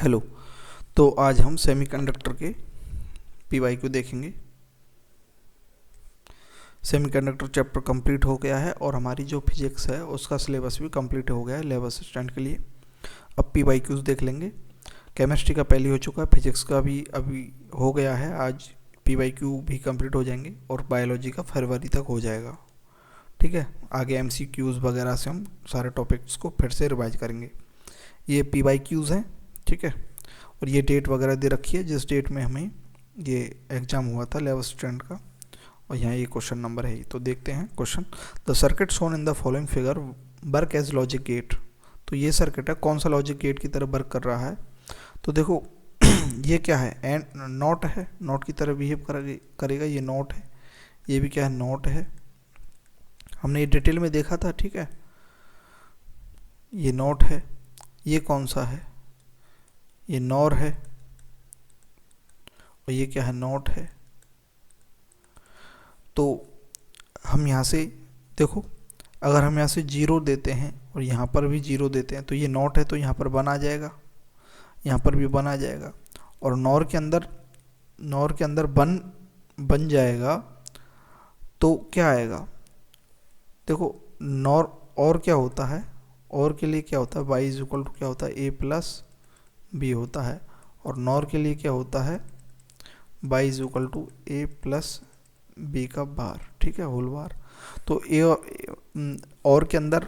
Hello. तो आज हम सेमीकंडक्टर के पीवाईक्यू देखेंगे। सेमीकंडक्टर चैप्टर कंप्लीट हो गया है और हमारी जो फिजिक्स है उसका सिलेबस भी कंप्लीट हो गया है 11th स्टैंडर्ड के लिए। अब पीवाईक्यूज देख लेंगे। केमिस्ट्री का पहले हो चुका है, फिजिक्स का भी अभी हो गया है। आज पीवाईक्यू भी कंप्लीट हो जाएंगे और बायोलॉजी का फरवरी तक हो जाएगा। ठीक है, आगे एमसीक्यूज वगैरह से हम सारे टॉपिक्स को फिर से रिवाइज करेंगे। ये पीवाईक्यूज हैं, ठीक है। और ये डेट वगैरह दे रखी है जिस डेट में हमें ये एग्ज़ाम हुआ था 11th स्टैंडर्ड का, और यहाँ ये क्वेश्चन नंबर है। तो देखते हैं question. The circuit shown in the following figure work as logic gate. तो ये सर्किट है, कौन सा लॉजिक गेट की तरह वर्क कर रहा है। तो देखो ये क्या है, एंड नॉट है, नॉट की तरह बिहेव करेगा। ये नॉट है, ये भी क्या है, नॉट है। हमने ये डिटेल में देखा था, ठीक है। ये नॉट है, ये कौन सा है, ये नॉर है, और ये क्या है, नॉट है। तो हम यहाँ से देखो, अगर हम यहाँ से 0 देते हैं और यहाँ पर भी 0 देते हैं तो ये नॉट है, तो यहाँ पर 1 आ जाएगा, यहाँ पर भी 1 आ जाएगा। और नॉर के अंदर 1 बन जाएगा तो क्या आएगा। देखो नॉर और क्या होता है, और के लिए क्या होता है, y इक्वल टू क्या होता है, a प्लस बी होता है। और नॉर के लिए क्या होता है, y equal to a plus B का बार, ठीक है, होल बार। तो ए और के अंदर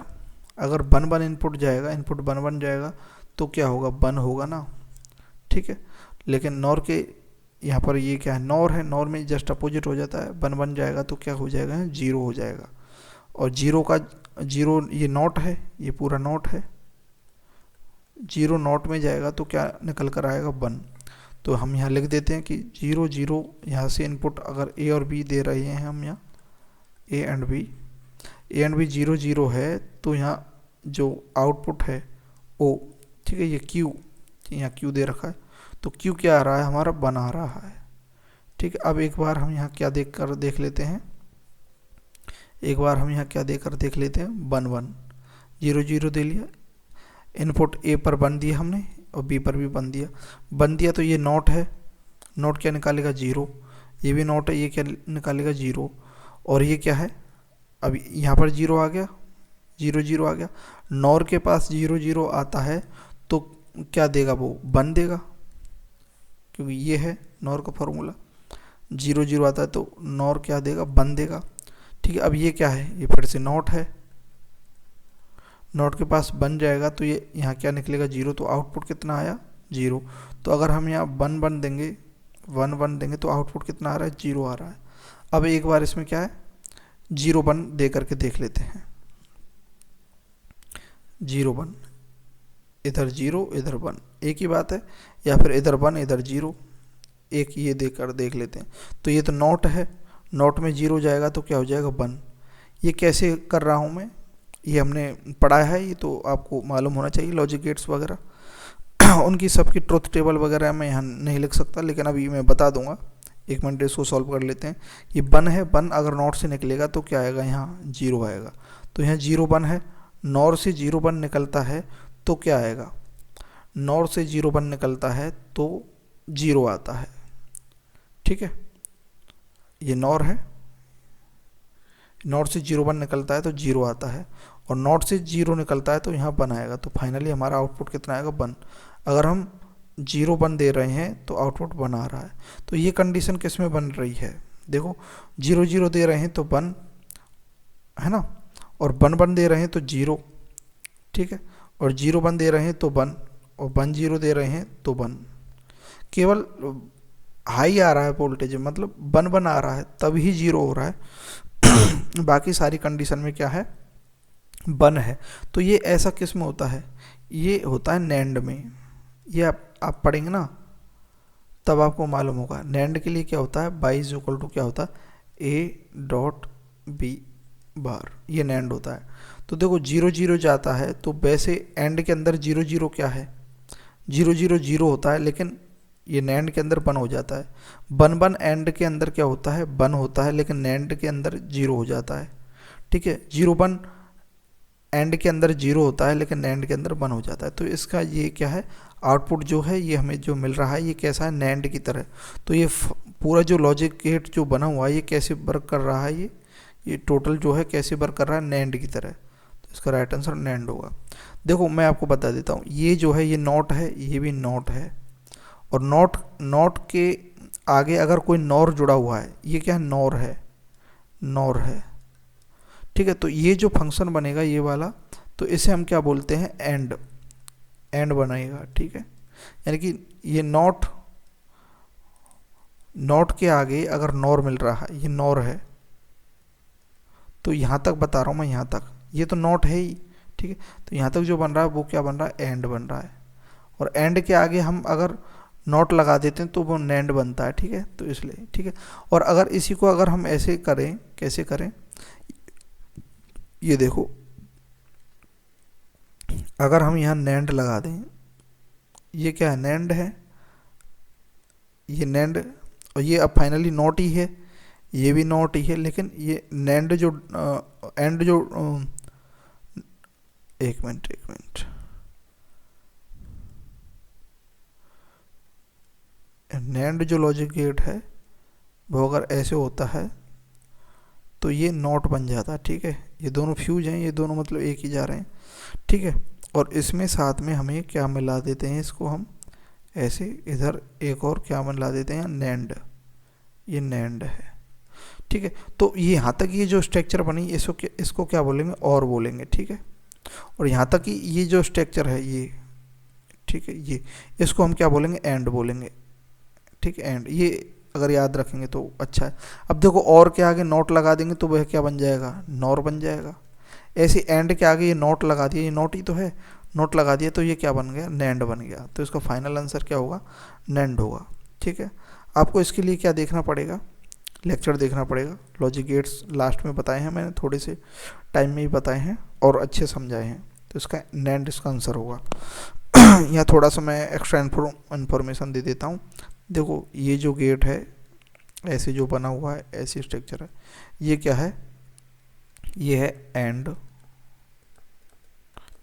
अगर 1 इनपुट जाएगा, इनपुट 1 बन जाएगा तो क्या होगा, 1 होगा ना, ठीक है। लेकिन नॉर के यहाँ पर ये क्या है, नॉर है, नॉर में जस्ट अपोजिट हो जाता है, 1 बन जाएगा तो क्या हो जाएगा, 0 हो जाएगा। और 0 ये नॉट है, ये पूरा नॉट है, 0 नॉट में जाएगा तो क्या निकल कर आएगा, 1। तो हम यहाँ लिख देते हैं कि 0 0, यहाँ से इनपुट अगर ए और बी दे रहे हैं हम, यहाँ ए एंड बी 0 0 है, तो यहाँ जो आउटपुट है ओ, ठीक है। ये क्यू, यहाँ क्यू दे रखा है, तो क्यू क्या आ रहा है हमारा, 1 आ रहा है, ठीक है। अब एक बार हम यहाँ क्या देख लेते हैं, एक बार हम यहाँ क्या देख लेते हैं, 1 1 0 0 दे लिया, इनपुट ए पर 1 दिया हमने और बी पर भी 1 दिया, तो ये नॉट है, नॉट क्या निकालेगा, 0। ये भी नॉट है, ये क्या निकालेगा, 0। और ये क्या है, अब यहाँ पर 0 आ गया, 0 0 आ गया। नॉर के पास 0 0 आता है तो क्या देगा, वो 1 देगा, क्योंकि ये है नॉर का फॉर्मूला। 0 0 आता है तो नॉर क्या देगा, 1 देगा, ठीक है। अब ये क्या है, ये फिर से नॉट है, नॉट के पास 1 जाएगा तो ये यहाँ क्या निकलेगा, 0। तो आउटपुट कितना आया, 0। तो अगर हम यहाँ 1 1 देंगे, 1 1 देंगे तो आउटपुट कितना आ रहा है, 0 आ रहा है। अब एक बार इसमें क्या है, 0 1 दे करके देख लेते हैं। 0 1, इधर 0 इधर 1, एक ही बात है। या फिर इधर 1 इधर 0, एक ये देकर देख लेते हैं। तो ये तो नॉट है, नॉट में 0 जाएगा तो क्या हो जाएगा, 1। ये कैसे कर रहा हूँ मैं, ये हमने पढ़ा है, ये तो आपको मालूम होना चाहिए। लॉजिक गेट्स वगैरह उनकी सबकी ट्रुथ टेबल वगैरह मैं यहाँ नहीं लिख सकता, लेकिन अभी मैं बता दूंगा। एक मिनट इसको सॉल्व कर लेते हैं। ये 1 है, 1 अगर नॉट से निकलेगा तो क्या आएगा, यहाँ 0 आएगा। तो यहाँ 0 1 है, नॉर से 0 1 निकलता है तो क्या आएगा, नॉर से 0 1 निकलता है तो 0 आता है, ठीक है। ये नॉर है, नॉट से 0 1 निकलता है तो 0 आता है, और नॉट से 0 निकलता है तो यहाँ 1 आएगा। तो फाइनली हमारा आउटपुट कितना आएगा, 1। अगर हम 0 1 दे रहे हैं तो आउटपुट 1 आ रहा है। तो ये कंडीशन किस में बन रही है, देखो 0 0 दे रहे हैं तो 1 है ना, और 1 1 दे रहे हैं तो 0, ठीक है। और 0 1 दे रहे हैं तो 1, और 1 0 दे रहे हैं तो 1। केवल हाई आ रहा है वोल्टेज, मतलब 1 1 आ रहा है तभी 0 हो रहा है। बाकी सारी कंडीशन में क्या है, 1 है। तो ये ऐसा किस में होता है, ये होता है नैंड में। ये आप पढ़ेंगे ना तब आपको मालूम होगा। नैंड के लिए क्या होता है, y इक्वल टू क्या होता है, a डॉट बी बार, ये नैंड होता है। तो देखो 0 0 जाता है तो वैसे एंड के अंदर 0 0 क्या है, 0 0 0 होता है, लेकिन ये नैंड के अंदर 1 हो जाता है। 1 1 एंड के अंदर क्या होता है, 1 होता है, लेकिन नैंड के अंदर 0 हो जाता है, ठीक है। 0 1 एंड के अंदर 0 होता है, लेकिन नैंड के अंदर 1 हो जाता है। तो इसका ये क्या है, आउटपुट जो है ये हमें जो मिल रहा है ये कैसा है, नैंड की तरह। तो ये पूरा जो लॉजिक गेट जो बना हुआ है ये कैसे वर्क कर रहा है, ये टोटल जो है कैसे वर्क कर रहा है, नैंड की तरह। तो इसका राइट आंसर नैंड होगा। देखो मैं आपको बता देता हूँ, ये जो है ये नॉट है, ये भी नॉट है, और नॉट नॉट के आगे अगर कोई नॉर जुड़ा हुआ है, ये क्या है, नॉर है, नॉर है, ठीक है। तो ये जो फंक्शन बनेगा ये वाला, तो इसे हम क्या बोलते हैं, एंड, एंड बनेगा, ठीक है। यानी कि ये नॉट, नॉट के आगे अगर नॉर मिल रहा है, ये नॉर है, तो यहाँ तक बता रहा हूँ मैं, यहाँ तक ये तो नॉट है ही, ठीक है। तो यहाँ तक जो बन रहा है वो क्या बन रहा है, एंड बन रहा है। और एंड के आगे हम अगर नॉट लगा देते हैं तो वो नैंड बनता है, ठीक है। तो इसलिए, ठीक है। और अगर इसी को अगर हम ऐसे करें, कैसे करें, ये देखो, अगर हम यहाँ नैंड लगा दें, ये क्या है, नैंड है, ये नैंड, और ये अब फाइनली नॉट ही है, ये भी नॉट ही है, लेकिन ये नैंड जो एंड जो एक मिनट, एक मिनट, नैंड जो लॉजिक गेट है वो अगर ऐसे होता है तो ये नॉट बन जाता है, ठीक है। ये दोनों फ्यूज हैं, ये दोनों मतलब एक ही जा रहे हैं, ठीक है। और इसमें साथ में हमें क्या मिला देते हैं, इसको हम ऐसे इधर एक और क्या मिला देते हैं, नैंड, ये नैंड है, ठीक है। तो ये यहाँ तक ये जो स्ट्रक्चर बनी, इसको क्या बोलेंगे, और बोलेंगे, ठीक है। और यहाँ तक ये जो स्ट्रक्चर है ये, ठीक है, ये इसको हम क्या बोलेंगे, एंड बोलेंगे, ठीक है, एंड। ये अगर याद रखेंगे तो अच्छा है। अब देखो, और के आगे नॉट लगा देंगे तो वह क्या बन जाएगा, नॉर बन जाएगा। ऐसे एंड के आगे ये नॉट लगा दिया, ये नॉट ही तो है, नॉट लगा दिया तो ये क्या बन गया, नैंड बन गया। तो इसका फाइनल आंसर क्या होगा, नैंड होगा, ठीक है। आपको इसके लिए क्या देखना पड़ेगा, लेक्चर देखना पड़ेगा। लॉजिक गेट्स लास्ट में बताए हैं मैंने, थोड़े से टाइम में ही बताए हैं और अच्छे समझाए हैं। तो इसका नैंड इसका आंसर होगा। यहाँ थोड़ा सा मैं एक्स्ट्रा इन्फॉर्मेशन दे देता हूँ। देखो ये जो गेट है ऐसे जो बना हुआ है, ऐसी स्ट्रक्चर है, ये क्या है, ये है एंड,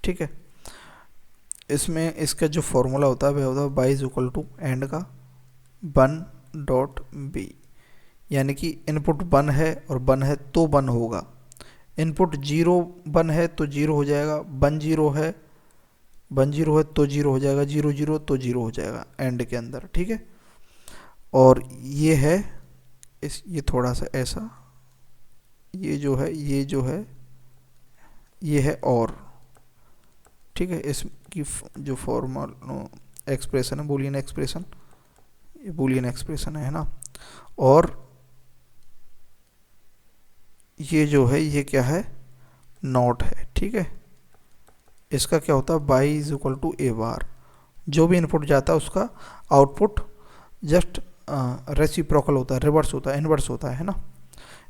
ठीक है। इसमें इसका जो फॉर्मूला होता है वह होता है by is equal to and का 1 डॉट बी, यानी कि इनपुट 1 है और 1 है तो 1 होगा, इनपुट 0 1 है तो 0 हो जाएगा, 1 0 है, 1 0 है तो 0 हो जाएगा, 0 0 तो 0 हो जाएगा एंड के अंदर, ठीक है। और ये है ये थोड़ा सा ऐसा, ये जो है, ये जो है, ये है और, ठीक है। इसकी जो फॉर्मल एक्सप्रेशन है, बूलियन एक्सप्रेशन, ये बूलियन एक्सप्रेशन है ना। और ये जो है ये क्या है, नॉट है, ठीक है। इसका क्या होता है, बाई इज इक्वल टू ए बार, जो भी इनपुट जाता है उसका आउटपुट जस्ट रेसिप्रोकल होता है, रिवर्स होता है, इनवर्स होता है ना।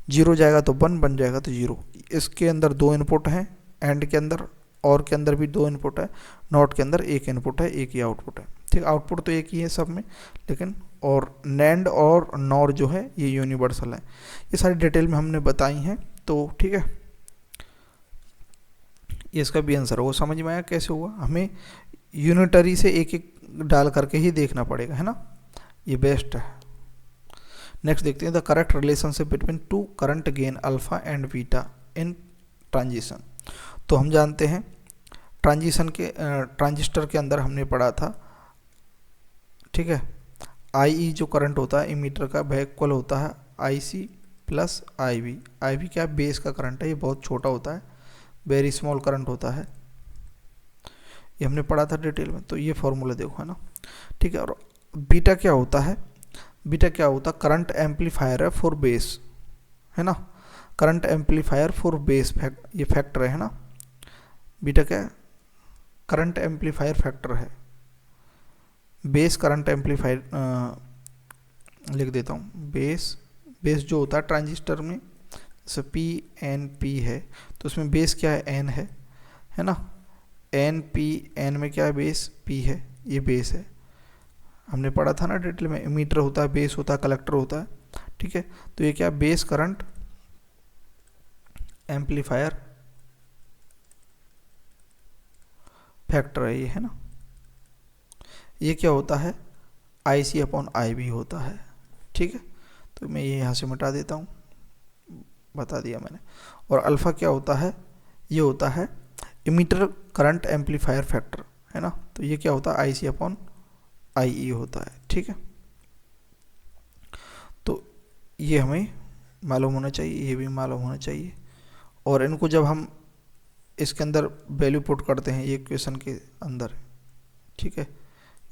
0 जाएगा तो 1 बन जाएगा तो 0। इसके अंदर 2 इनपुट हैं, एंड के अंदर और के अंदर भी 2 इनपुट है, नॉट के अंदर 1 इनपुट है, 1 ही आउटपुट है, ठीक। आउटपुट तो एक ही है सब में, लेकिन और नैंड और नॉर जो है ये यूनिवर्सल है। ये सारी डिटेल में हमने बताई हैं, तो ठीक है, ये इसका भी आंसर होगा। समझ में आया कैसे हुआ, हमें यूनिटरी से एक एक डाल करके ही देखना पड़ेगा, है ना, ये बेस्ट है। नेक्स्ट देखते हैं, the correct relationship between two current gain alpha and beta in transition. तो हम जानते हैं ट्रांजिशन के ट्रांजिस्टर के अंदर हमने पढ़ा था, ठीक है, आई जो करंट होता है इमीटर का वह इक्वल होता है I C plus I V. I V क्या, बेस का करंट है, ये बहुत छोटा होता है, वेरी स्मॉल करंट होता है, ये हमने पढ़ा था डिटेल में। तो ये फॉर्मूला देखो, है ना, ठीक है। और बीटा क्या होता है, बीटा क्या होता है, करंट एम्पलीफायर है फॉर बेस, है ना, करंट एम्पलीफायर फॉर बेस, ये फैक्टर है ना, बीटा क्या है, करंट एम्पलीफायर फैक्टर है, बेस करंट एम्पलीफायर लिख देता हूँ, बेस, बेस जो होता है ट्रांजिस्टर में, जैसे पी एन पी है तो उसमें बेस क्या है, एन है ना, एन पी, एन में क्या है, बेस पी है, ये बेस है, हमने पढ़ा था ना डिटेल में, मीटर होता है, बेस होता है, कलेक्टर होता है, ठीक है। तो ये क्या, बेस करंट एम्पलीफायर फैक्टर है ये, है ना, ये क्या होता है, IC/IB होता है, ठीक है। तो मैं ये यहाँ से मिटा देता हूँ, बता दिया मैंने। और अल्फ़ा क्या होता है, ये होता है इमीटर करंट एम्पलीफायर फैक्टर, है ना। तो ये क्या होता है, IC/IE होता है, ठीक है। तो ये हमें मालूम होना चाहिए, ये भी मालूम होना चाहिए। और इनको जब हम इसके अंदर वैल्यू पुट करते हैं ये इक्वेशन के अंदर, ठीक है,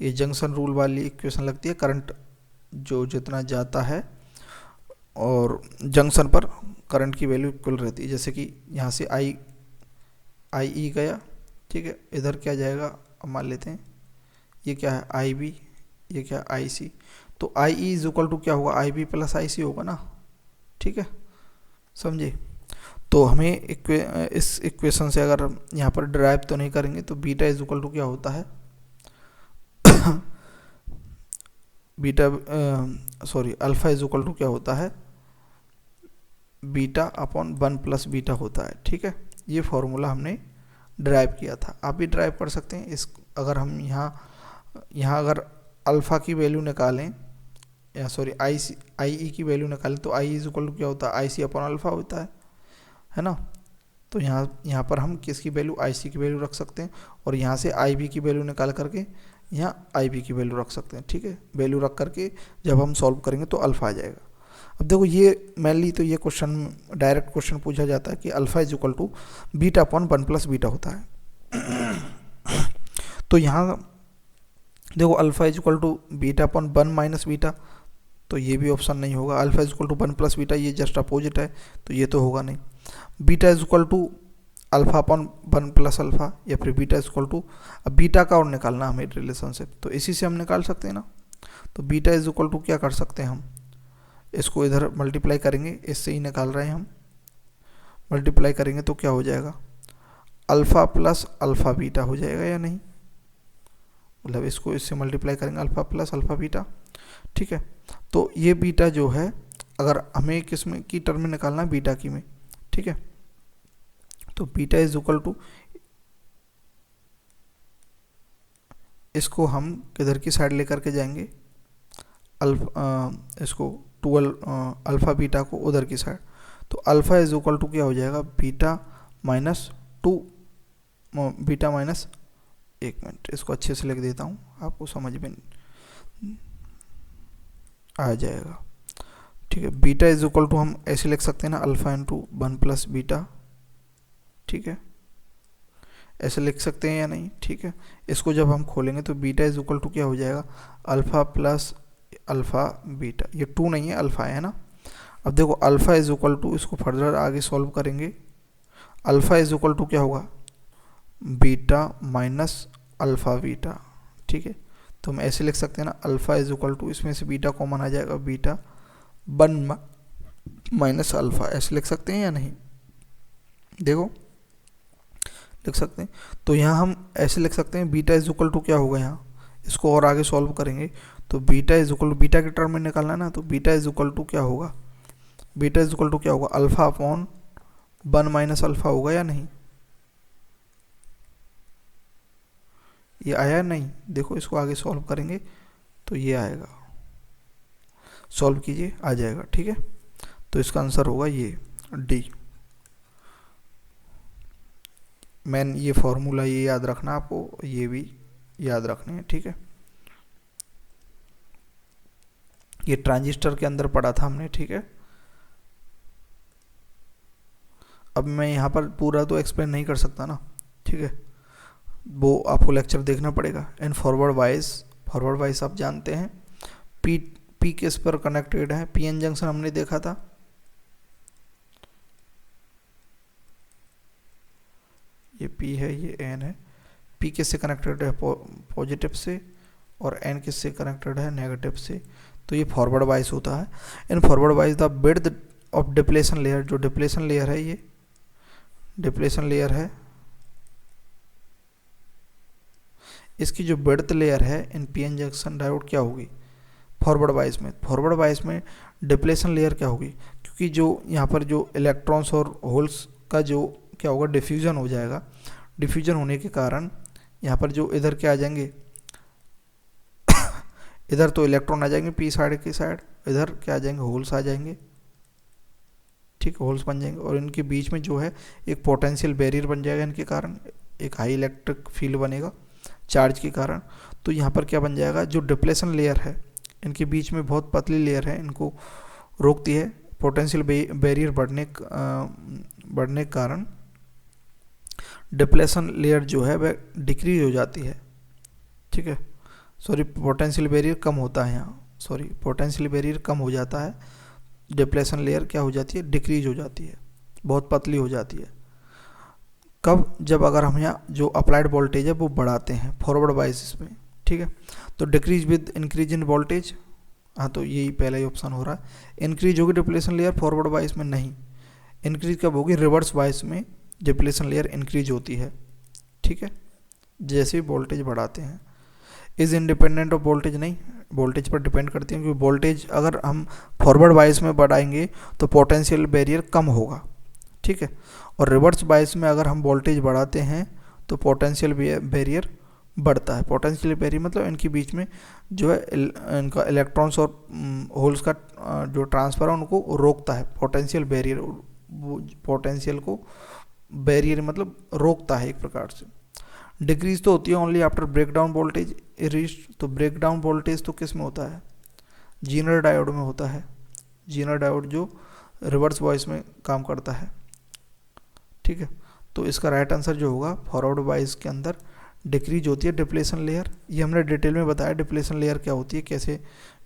ये जंक्शन रूल वाली इक्वेशन लगती है, करंट जो जितना जाता है और जंक्शन पर करंट की वैल्यू इक्वल रहती है। जैसे कि यहाँ से IE गया, ठीक है, इधर क्या जाएगा, अब मान लेते हैं ये क्या है IB, ये क्या है IC। तो IE इज इक्वल टू क्या होगा, IB प्लस IC होगा ना, ठीक है, समझे। तो हमें इस इक्वेशन से अगर यहाँ पर ड्राइव तो नहीं करेंगे तो बीटा इज इक्वल टू क्या होता है beta sorry alpha is equal to क्या होता है, बीटा अपॉन 1 प्लस बीटा होता है, ठीक है। ये फॉर्मूला हमने ड्राइव किया था, आप भी ड्राइव कर सकते हैं इस। अगर हम यहाँ अगर अल्फ़ा की वैल्यू निकालें, या सॉरी IE की वैल्यू निकालें, तो I इज इक्वल टू क्या होता है, IC/अल्फ़ा होता है ना। तो यहाँ पर हम किसकी वैल्यू, IC की वैल्यू रख सकते हैं, और यहाँ से IB की वैल्यू निकाल करके यहाँ IB की वैल्यू रख सकते हैं, ठीक है। वैल्यू रख करके जब हम सॉल्व करेंगे तो अल्फ़ा आ जाएगा। अब देखो ये मेनली तो ये क्वेश्चन, डायरेक्ट क्वेश्चन पूछा जाता है कि alpha is equal to beta upon 1 plus beta होता है। तो यहाँ देखो alpha is equal to beta upon 1 minus beta, तो ये भी ऑप्शन नहीं होगा। Alpha is equal to 1 plus beta, ये जस्ट अपोजिट है, तो ये तो होगा नहीं। Beta is equal to alpha upon 1 plus alpha, या फिर बीटा इज इक्वल टू, अब बीटा का और निकालना हमें रिलेशनशिप, तो इसी से हम निकाल सकते हैं ना। तो बीटा इज इक्वल टू क्या कर सकते हैं हम, इसको इधर मल्टीप्लाई करेंगे, इससे ही निकाल रहे हैं हम, मल्टीप्लाई करेंगे तो क्या हो जाएगा, अल्फ़ा प्लस अल्फ़ा बीटा हो जाएगा या नहीं, मतलब इसको इससे मल्टीप्लाई करेंगे अल्फ़ा प्लस अल्फ़ा बीटा, ठीक है। तो ये बीटा जो है अगर हमें किस में की टर्म में निकालना है, बीटा की में, ठीक है। तो बीटा इज इक्वल टू, इसको हम किधर की साइड लेकर के जाएंगे, इसको 12 अल्फ़ा बीटा को उधर की साइड, तो अल्फ़ा इज इक्वल टू क्या हो जाएगा, बीटा माइनस 2 बीटा माइनस, एक मिनट इसको अच्छे से लिख देता हूँ आपको समझ में आ जाएगा, ठीक है। बीटा इज इक्वल टू हम ऐसे लिख सकते हैं ना, अल्फ़ा इंटू 1 प्लस बीटा, ठीक है, ऐसे लिख सकते हैं या नहीं, ठीक है। इसको जब हम खोलेंगे तो बीटा इज इक्वल टू क्या हो जाएगा, अल्फ़ा प्लस अल्फ़ा बीटा, ये 2 नहीं है अल्फ़ा है ना। अब देखो अल्फ़ा इज इक्वल टू, इसको फर्दर आगे सॉल्व करेंगे, अल्फ़ा इज इक्वल टू क्या होगा, बीटा माइनस अल्फ़ा बीटा, ठीक है। तो हम ऐसे लिख सकते हैं ना, अल्फ़ा इज इक्वल टू, इसमें से बीटा कॉमन आ जाएगा, बीटा 1 माइनस अल्फ़ा, ऐसे लिख सकते हैं या नहीं, देखो लिख सकते हैं। तो यहाँ हम ऐसे लिख सकते हैं, बीटा इज इक्वल टू क्या होगा, यहाँ इसको और आगे सॉल्व करेंगे तो beta is equal to, beta के टर्म में निकालना है ना, तो बीटा इज इक्वल टू क्या होगा, बीटा इज इक्वल टू क्या होगा, अल्फ़ा अपॉन 1 माइनस अल्फ़ा होगा या नहीं, ये आया नहीं, देखो इसको आगे सॉल्व करेंगे तो ये आएगा, सॉल्व कीजिए आ जाएगा, ठीक है। तो इसका आंसर होगा ये डी। मैन ये फॉर्मूला ये याद रखना आपको, ये भी याद रखने हैं, ठीक है। ये ट्रांजिस्टर के अंदर पढ़ा था हमने, ठीक है। अब मैं यहाँ पर पूरा तो एक्सप्लेन नहीं कर सकता ना, ठीक है, वो आपको लेक्चर देखना पड़ेगा। इन फॉरवर्ड वाइज आप जानते हैं, पी किस पर कनेक्टेड है, पीएन जंक्शन हमने देखा था, ये पी है ये एन है, पी किससे कनेक्टेड है, पॉजिटिव से, और एन किससे कनेक्टेड है, नेगेटिव से। तो ये फॉरवर्ड वाइज होता है। In forward wise the width of depletion layer, जो डिप्लेशन लेयर है, ये डिप्लेशन लेयर है, इसकी जो विड्थ लेयर है इन पीएन जंक्शन डायोड क्या होगी, फॉरवर्ड वाइज में डिप्लेशन लेयर क्या होगी, क्योंकि जो यहाँ पर जो इलेक्ट्रॉन्स और होल्स का जो क्या होगा, डिफ्यूजन हो जाएगा। डिफ्यूजन होने के कारण यहाँ पर जो इधर क्या आ जाएंगे, इधर तो इलेक्ट्रॉन आ जाएंगे पी साइड की साइड, इधर क्या आ जाएंगे, होल्स आ जाएंगे, ठीक, होल्स बन जाएंगे, और इनके बीच में जो है एक पोटेंशियल बैरियर बन जाएगा इनके कारण, एक हाई इलेक्ट्रिक फील्ड बनेगा चार्ज के कारण। तो यहाँ पर क्या बन जाएगा, जो डिप्लेशन लेयर है इनके बीच में बहुत पतली लेयर है, इनको रोकती है, पोटेंशियल बैरियर बढ़ने के कारण डिप्लेशन लेयर जो है वह डिक्रीज हो जाती है, ठीक है, सॉरी पोटेंशियल बैरियर कम होता है यहाँ, सॉरी पोटेंशियल बैरियर कम हो जाता है, डिप्लेशन लेयर क्या हो जाती है, डिक्रीज हो जाती है, बहुत पतली हो जाती है। कब, जब अगर हम यहाँ जो अप्लाइड वोल्टेज है वो बढ़ाते हैं फॉरवर्ड बायस में, ठीक है। तो decrease with increase in voltage, हाँ तो यही पहला ही ऑप्शन हो रहा है, इंक्रीज होगी डिप्लेशन लेयर फॉरवर्ड बायस में नहीं, इंक्रीज कब होगी, रिवर्स बायस में डिप्लेशन लेयर इंक्रीज होती है, ठीक है, जैसे वोल्टेज बढ़ाते हैं। इज इंडिपेंडेंट ऑफ वोल्टेज, नहीं, वोल्टेज पर डिपेंड करती है, क्योंकि वोल्टेज अगर हम फॉरवर्ड बायस में बढ़ाएंगे तो पोटेंशियल बैरियर कम होगा, ठीक है, और रिवर्स बायस में अगर हम वोल्टेज बढ़ाते हैं तो पोटेंशियल बैरियर बढ़ता है। पोटेंशियल बैरियर मतलब इनके बीच में जो है इनका इलेक्ट्रॉन्स और होल्स का जो ट्रांसफर है उनको रोकता है, पोटेंशियल बैरियर, वो पोटेंशियल को बैरियर मतलब रोकता है एक प्रकार से। डिक्रीज तो होती है only after breakdown voltage reached, तो ब्रेकडाउन वोल्टेज तो किस में होता है, जीनर डायोड में होता है, जीनर डायोड जो रिवर्स बायस में काम करता है, ठीक है। तो इसका राइट आंसर जो होगा फॉरवर्ड बायस के अंदर डिक्रीज होती है डिप्लेशन लेयर, ये हमने डिटेल में बताया डिप्लेशन लेयर क्या होती है, कैसे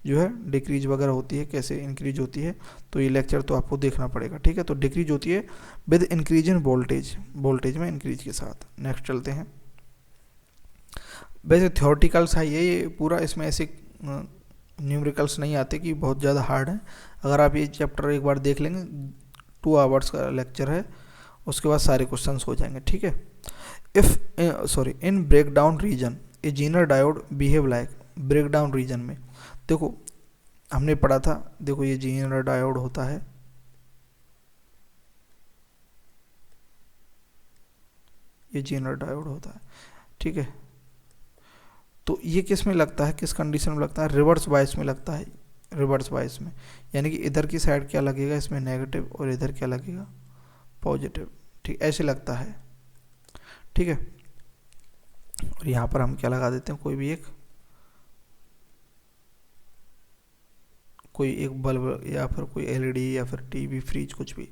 जो है डिक्रीज वगैरह होती है, कैसे इंक्रीज होती है, तो ये लेक्चर तो आपको देखना पड़ेगा, ठीक है। तो डिक्रीज होती है with increase in voltage, voltage में इंक्रीज के साथ। नेक्स्ट चलते हैं, वैसे थ्योरेटिकल्स है ये पूरा, इसमें ऐसे न्यूमेरिकल्स नहीं आते कि बहुत ज़्यादा हार्ड है। अगर आप ये चैप्टर एक बार देख लेंगे, 2 आवर्स का लेक्चर है, उसके बाद सारे क्वेश्चंस हो जाएंगे, ठीक है। In breakdown region a zener diode behave like, breakdown region में देखो हमने पढ़ा था, देखो ये जीनर डायोड होता है, ये जीनर डायोड होता है, ठीक है। तो ये किस में लगता है, किस कंडीशन में लगता है, रिवर्स बायस में लगता है, रिवर्स बायस में, यानी कि इधर की साइड क्या लगेगा, इसमें नेगेटिव, और इधर क्या लगेगा, पॉजिटिव, ठीक, ऐसे लगता है, ठीक है। और यहाँ पर हम क्या लगा देते हैं, कोई एक बल्ब या फिर कोई एलईडी या फिर टीवी फ्रिज, कुछ भी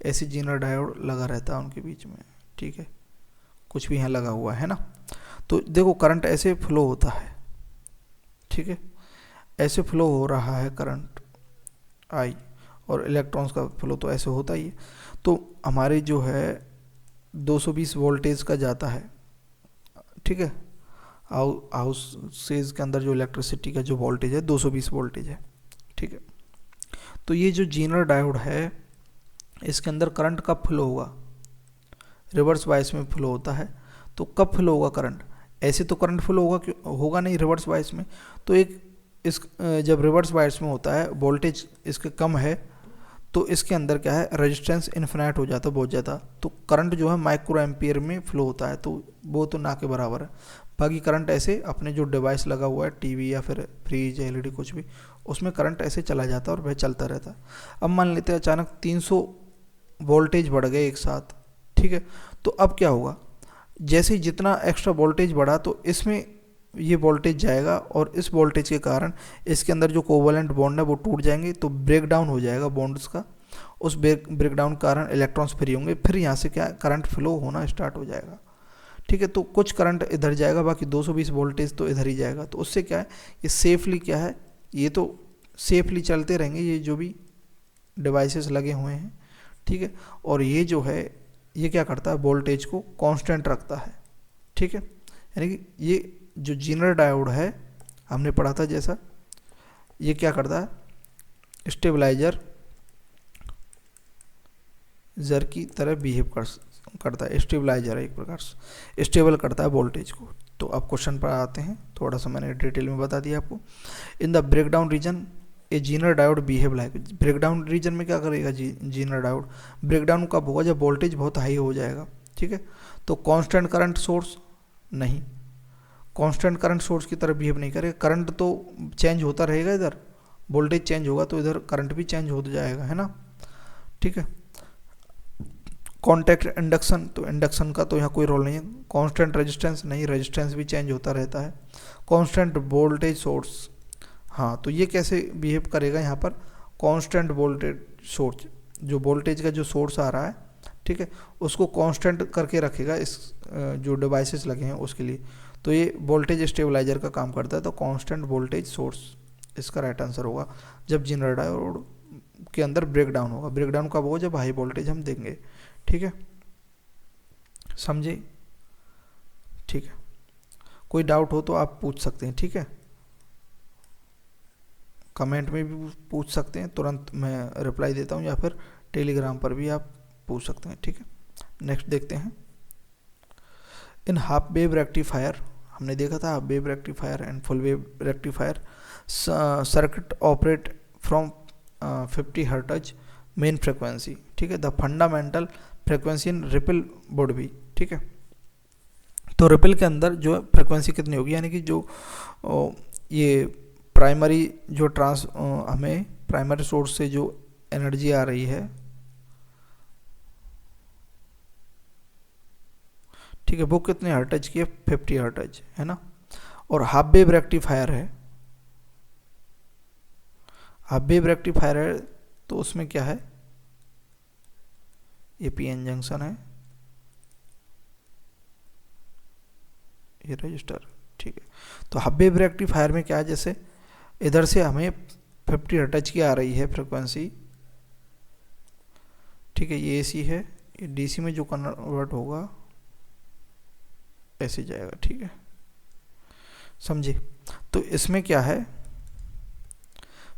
ऐसे जीनर डायोड लगा रहता है उनके बीच में, ठीक है, कुछ भी यहाँ लगा हुआ है ना। तो देखो करंट ऐसे फ्लो होता है, ठीक है, ऐसे फ्लो हो रहा है करंट आई, और इलेक्ट्रॉन्स का फ्लो तो ऐसे होता ही है। तो हमारे जो है 220 वोल्टेज का जाता है, ठीक है, हाउसेज के अंदर जो इलेक्ट्रिसिटी का जो वोल्टेज है 220 वोल्टेज है, ठीक है। तो ये जो जीनर डायोड है इसके अंदर करंट कब फ्लो होगा, रिवर्स बायस में फ्लो होता है। तो कब फ्लो होगा करंट, ऐसे तो करंट फ्लो होगा नहीं रिवर्स बायस में, तो जब रिवर्स बायस में होता है वोल्टेज इसके कम है, तो इसके अंदर क्या है, रेजिस्टेंस इन्फिनाइट हो जाता है बहुत ज़्यादा, तो करंट जो है माइक्रो एम्पियर में फ्लो होता है, तो वो तो ना के बराबर है। बाकी करंट ऐसे अपने जो डिवाइस लगा हुआ है, टीवी या फिर फ्रिज एलईडी कुछ भी, उसमें करंट ऐसे चला जाता है और वह चलता रहता है। अब मान लेते हैं अचानक 300 वोल्टेज बढ़ गए एक साथ, ठीक है, तो अब क्या होगा, जैसे ही जितना एक्स्ट्रा वोल्टेज बढ़ा तो इसमें ये वोल्टेज जाएगा, और इस वोल्टेज के कारण इसके अंदर जो कोवलेंट बॉन्ड है वो टूट जाएंगे, तो ब्रेक डाउन हो जाएगा बॉन्ड्स का, उस ब्रेक डाउन के कारण इलेक्ट्रॉन्स फ्री होंगे, फिर यहाँ से क्या करंट फ्लो होना स्टार्ट हो जाएगा, ठीक है। तो कुछ करंट इधर जाएगा, बाकी 220 वोल्टेज तो इधर ही जाएगा, तो उससे क्या है, ये सेफली क्या है, ये तो सेफली चलते रहेंगे ये जो भी डिवाइसेस लगे हुए हैं, ठीक है। और ये जो है ये क्या करता है, वोल्टेज को कांस्टेंट रखता है, ठीक है। यानी कि ये जो जीनर डायोड है हमने पढ़ा था जैसा, ये क्या करता है, स्टेबलाइजर जर की तरह बिहेव करता है, स्टेबलाइजर है एक प्रकार से, स्टेबल करता है वोल्टेज को। तो अब क्वेश्चन पर आते हैं, थोड़ा सा मैंने डिटेल में बता दिया आपको। In the breakdown region a zener diode behave like, breakdown region में क्या करेगा जीनर डायोड, ब्रेकडाउन कब होगा, जब वोल्टेज बहुत हाई हो जाएगा, ठीक है। तो कांस्टेंट करंट सोर्स नहीं, कांस्टेंट करंट सोर्स की तरह बिहेव नहीं करेगा। करंट तो चेंज होता रहेगा, इधर वोल्टेज चेंज होगा तो इधर करंट भी चेंज हो जाएगा, है ना, ठीक है। कॉन्टैक्ट इंडक्शन, तो इंडक्शन का तो यहाँ कोई रोल नहीं है। कांस्टेंट रेजिस्टेंस, नहीं, रेजिस्टेंस भी चेंज होता रहता है। कांस्टेंट वोल्टेज सोर्स, हाँ, तो ये कैसे बिहेव करेगा यहाँ पर, कांस्टेंट वोल्टेज सोर्स, जो वोल्टेज का जो सोर्स आ रहा है, ठीक है, उसको कांस्टेंट करके रखेगा इस जो डिवाइसेस लगे हैं उसके लिए। तो ये वोल्टेज स्टेबलाइजर का काम करता है। तो कांस्टेंट वोल्टेज सोर्स इसका राइट आंसर होगा। जब जनरेटर डायोड के अंदर ब्रेक डाउन होगा, ब्रेक डाउन कब होगा, जब हाई वोल्टेज हम देंगे, ठीक है, समझे, ठीक है। कोई डाउट हो तो आप पूछ सकते हैं, ठीक है, कमेंट में भी पूछ सकते हैं, तुरंत मैं रिप्लाई देता हूँ, या फिर टेलीग्राम पर भी आप पूछ सकते हैं, ठीक है। नेक्स्ट देखते हैं, इन हाफ वेव रेक्टिफायर, हमने देखा था half wave rectifier and full wave rectifier, circuit operate from 50 hertz main frequency, ठीक है, the fundamental frequency in ripple would भी, ठीक है। तो रिपल के अंदर जो फ्रिक्वेंसी कितनी होगी, यानी कि जो ये प्राइमरी जो हमें प्राइमरी सोर्स से जो एनर्जी आ रही है, ठीक है, वो कितने हर्ट्ज की है, 50 हर्ट्ज, है ना। और हाफ वेव रेक्टिफायर है, हाफ वेव रेक्टिफायर है, तो उसमें क्या है, ये पीएन जंक्शन है, ये रजिस्टर, ठीक है। तो हाफ वेव रेक्टिफायर में क्या है, जैसे इधर से हमें 50 हर्ट्ज की आ रही है फ्रिक्वेंसी, ठीक है, ये एसी है, ये डीसी में जो कन्वर्ट होगा ऐसे जाएगा, ठीक है, समझे। तो इसमें क्या है,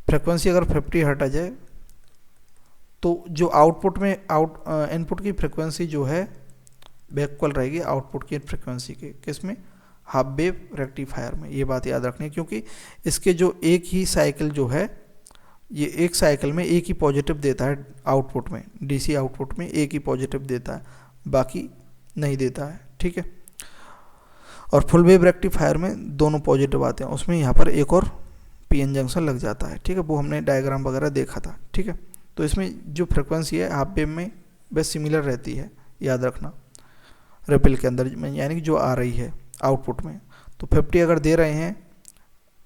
फ्रिक्वेंसी अगर 50 हर्ट्ज है, तो जो आउटपुट में इनपुट की फ्रिक्वेंसी जो है बैकवल रहेगी आउटपुट की फ्रिक्वेंसी के, किसमें, हाफ वेव रेक्टिफायर में। ये बात याद रखनी है, क्योंकि इसके जो एक ही साइकिल जो है, ये एक साइकिल में एक ही पॉजिटिव देता है आउटपुट में, डीसी आउटपुट में एक ही पॉजिटिव देता है, बाकी नहीं देता है, ठीक है। और फुल वेव रेक्टिफायर में दोनों पॉजिटिव आते हैं, उसमें यहाँ पर एक और पीएन जंक्शन लग जाता है, ठीक है, वो हमने डायग्राम वगैरह देखा था, ठीक है। तो इसमें जो फ्रिक्वेंसी है हाफ वेव में बस सिमिलर रहती है, याद रखना, रिपल के अंदर यानी कि जो आ रही है आउटपुट में। तो 50 अगर दे रहे हैं,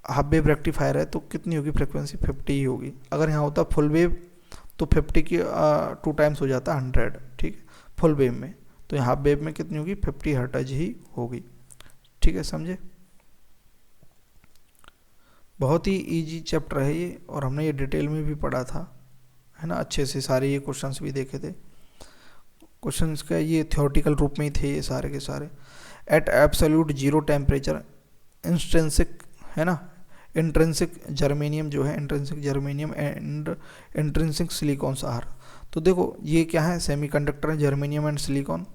हाफ वेव रेक्टिफायर है, तो कितनी होगी फ्रिक्वेंसी, 50 ही होगी। अगर यहाँ होता फुल वेव तो 50 की 2 टाइम्स हो जाता 100, ठीक है, फुल वेव में। तो यहाँ हाफ वेव में कितनी होगी, 50 हर्ट्ज ही होगी, ठीक है, समझे। बहुत ही इजी चैप्टर है ये, और हमने ये डिटेल में भी पढ़ा था, है ना, अच्छे से सारे ये क्वेश्चंस भी देखे थे। क्वेश्चंस का ये थ्योरेटिकल रूप में ही थे ये सारे के सारे। At absolute zero temperature intrinsic, है ना, इंट्रिंसिक जर्मेनियम जो है, intrinsic germanium and intrinsic silicons are. तो देखो ये क्या है, सेमीकंडक्टर है, germanium and silicon,